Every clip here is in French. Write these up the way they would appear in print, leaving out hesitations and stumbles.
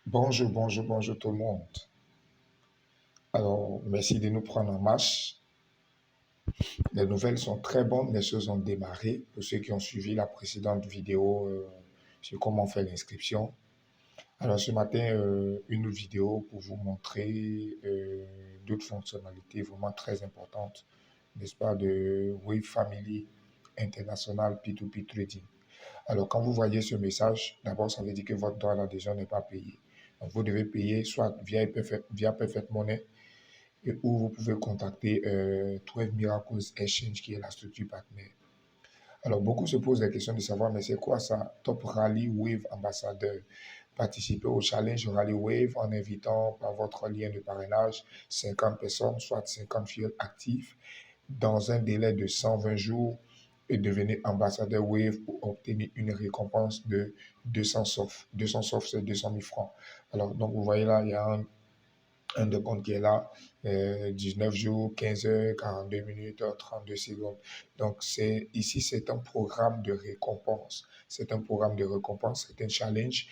Bonjour tout le monde. Alors, merci de nous prendre en marche. Les nouvelles sont très bonnes, les choses ont démarré. Pour ceux qui ont suivi la précédente vidéo sur comment faire l'inscription. Alors, ce matin, une autre vidéo pour vous montrer d'autres fonctionnalités vraiment très importantes, n'est-ce pas, de Wave Family International P2P Trading. Alors, quand vous voyez ce message, d'abord, ça veut dire que votre droit d'adhésion n'est pas payé. Donc, vous devez payer soit via Perfect Money et où vous pouvez contacter 12 Miracles Exchange qui est la structure partenaire. Alors, beaucoup se posent la question de savoir, mais c'est quoi ça? Top Rally Wave Ambassadeur. Participez au challenge Rally Wave en invitant par votre lien de parrainage 50 personnes, soit 50 fioles actifs, dans un délai de 120 jours et devenez ambassadeur Wave pour obtenir une récompense de 200 soft. 200 soft, c'est 200 000 francs. Alors, donc, vous voyez là, il y a un de compte qui est là, 19 jours, 15 heures, 42 minutes, 32 secondes. Donc, ici, c'est un programme de récompense. C'est un programme de récompense, c'est un challenge.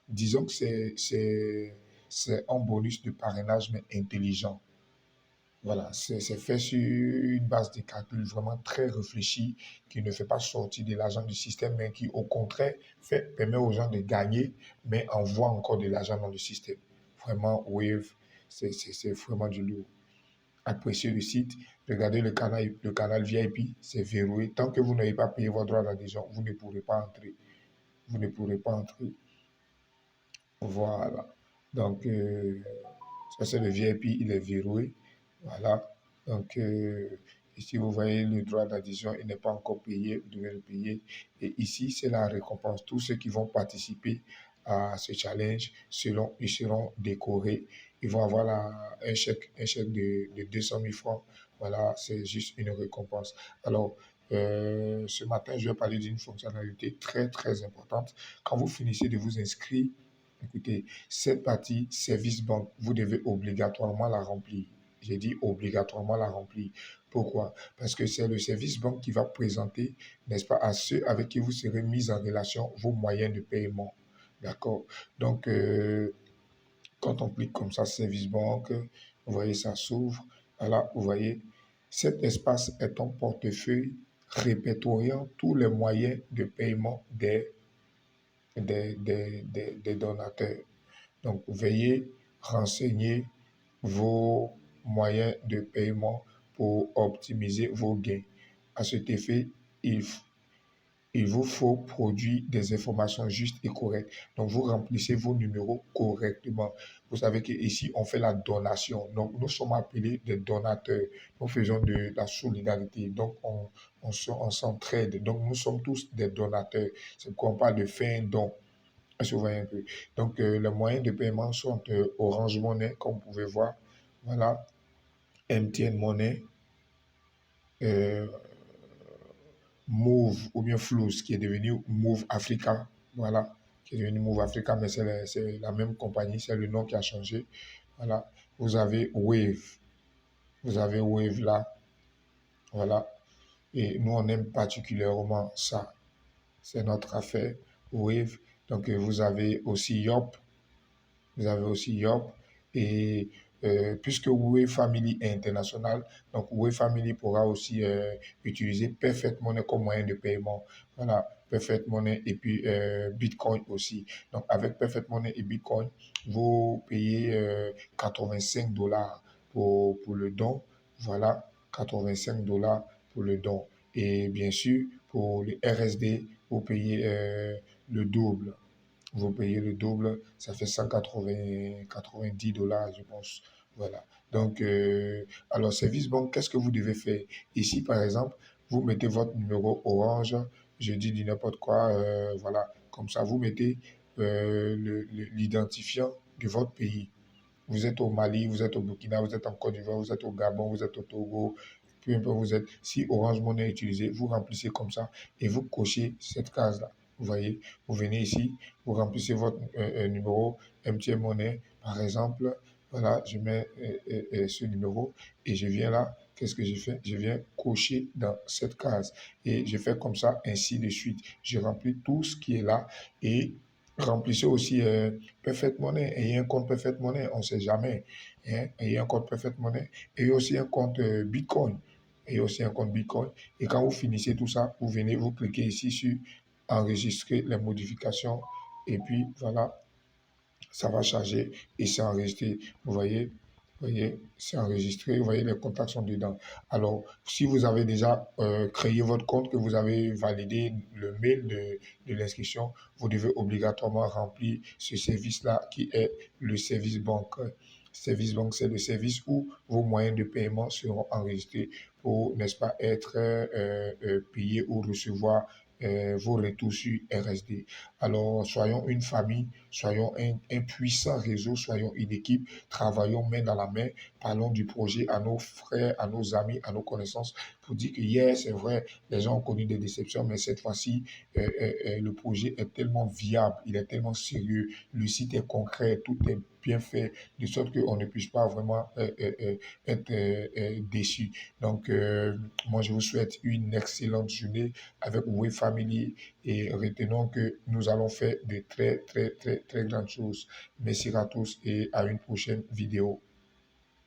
Disons que c'est un bonus de parrainage, mais intelligent. Voilà, c'est fait sur une base de calcul vraiment très réfléchie, qui ne fait pas sortir de l'argent du système, mais qui, au contraire, permet aux gens de gagner, mais envoie encore de l'argent dans le système. Vraiment, Wave, c'est vraiment du lourd. Appréciez le site, regardez le canal VIP, c'est verrouillé. Tant que vous n'avez pas payé votre droit d'adhésion, vous ne pourrez pas entrer. Vous ne pourrez pas entrer. Voilà. Donc, ça, c'est le VIP, il est verrouillé. Voilà. Donc, ici, vous voyez le droit d'adhésion, il n'est pas encore payé, vous devez le payer. Et ici, c'est la récompense. Tous ceux qui vont participer à ce challenge, ils seront décorés. Ils vont avoir un chèque de 200 000 francs. Voilà, c'est juste une récompense. Alors, ce matin, je vais parler d'une fonctionnalité très importante. Quand vous finissez de vous inscrire, écoutez, cette partie service banque, vous devez obligatoirement la remplir. J'ai dit obligatoirement la remplir. Pourquoi? Parce que c'est le service banque qui va présenter, n'est-ce pas, à ceux avec qui vous serez mis en relation vos moyens de paiement. D'accord? Donc, quand on clique comme ça, service banque, vous voyez, ça s'ouvre. Voilà, vous voyez, cet espace est un portefeuille répertoriant tous les moyens de paiement des donateurs. Donc, veuillez renseigner vos moyens de paiement pour optimiser vos gains. À cet effet, il vous faut produire des informations justes et correctes. Donc, vous remplissez vos numéros correctement. Vous savez qu'ici, on fait la donation. Donc, nous sommes appelés des donateurs. Nous faisons de la solidarité. Donc, on s'entraide. Donc, nous sommes tous des donateurs. C'est pourquoi on parle de faire un don. Je vois un peu. Donc, les moyens de paiement sont Orange Money, comme vous pouvez voir. Voilà. MTN Money, euh, Move ou bien Flows, qui est devenu Move Africa. Voilà. Qui est devenu Move Africa, mais c'est la même compagnie, c'est le nom qui a changé. Voilà. Vous avez Wave. Vous avez Wave là. Voilà. Et nous, on aime particulièrement ça. C'est notre affaire. Wave. Donc, vous avez aussi Yop. Vous avez aussi Yop. Et puisque Wave Family est international, donc Wave Family pourra aussi utiliser Perfect Money comme moyen de paiement. Voilà, Perfect Money et puis Bitcoin aussi. Donc avec Perfect Money et Bitcoin, vous payez 85 dollars pour le don. Voilà, 85 dollars pour le don. Et bien sûr, pour les RSD, vous payez le double. Vous payez le double, ça fait 190 dollars, je pense. Voilà. Donc, alors, service banque, qu'est-ce que vous devez faire? Ici, par exemple, vous mettez votre numéro orange, je dis du n'importe quoi, voilà. Comme ça, vous mettez l'identifiant de votre pays. Vous êtes au Mali, vous êtes au Burkina, vous êtes en Côte d'Ivoire, vous êtes au Gabon, vous êtes au Togo, peu importe où vous êtes. Si Orange Money est utilisé, vous remplissez comme ça et vous cochez cette case-là. Vous voyez, vous venez ici, vous remplissez votre numéro MTN Money, par exemple. Voilà, je mets ce numéro et je viens là. Qu'est-ce que je fais? Je viens cocher dans cette case et je fais comme ça, ainsi de suite. Je remplis tout ce qui est là et Remplissez aussi Perfect Money. Ayez un compte Perfect Money, on ne sait jamais. Hein. Ayez un compte Perfect Money. Ayez aussi un compte Bitcoin. Ayez aussi un compte Bitcoin. Et quand vous finissez tout ça, vous venez, vous cliquez ici sur enregistrer les modifications. Et puis voilà, ça va charger et c'est enregistré. Vous voyez, c'est enregistré, vous voyez, les contacts sont dedans. Alors, si vous avez déjà créé votre compte, que vous avez validé le mail de l'inscription, vous devez obligatoirement remplir ce service-là qui est le service banque. Service banque, c'est le service où vos moyens de paiement seront enregistrés pour, n'est-ce pas, être payés ou recevoir vos retours sur RSD. Alors, soyons une famille, soyons un puissant réseau, soyons une équipe, travaillons main dans la main, parlons du projet à nos frères, à nos amis, à nos connaissances, pour dire que hier, c'est vrai, les gens ont connu des déceptions, mais cette fois-ci, le projet est tellement viable, il est tellement sérieux, le site est concret, tout est bien fait, de sorte qu'on ne puisse pas vraiment être déçu. Donc, moi, je vous souhaite une excellente journée avec Way Family et retenons que nous allons faire de très, très, très, très grandes choses. Merci à tous et à une prochaine vidéo.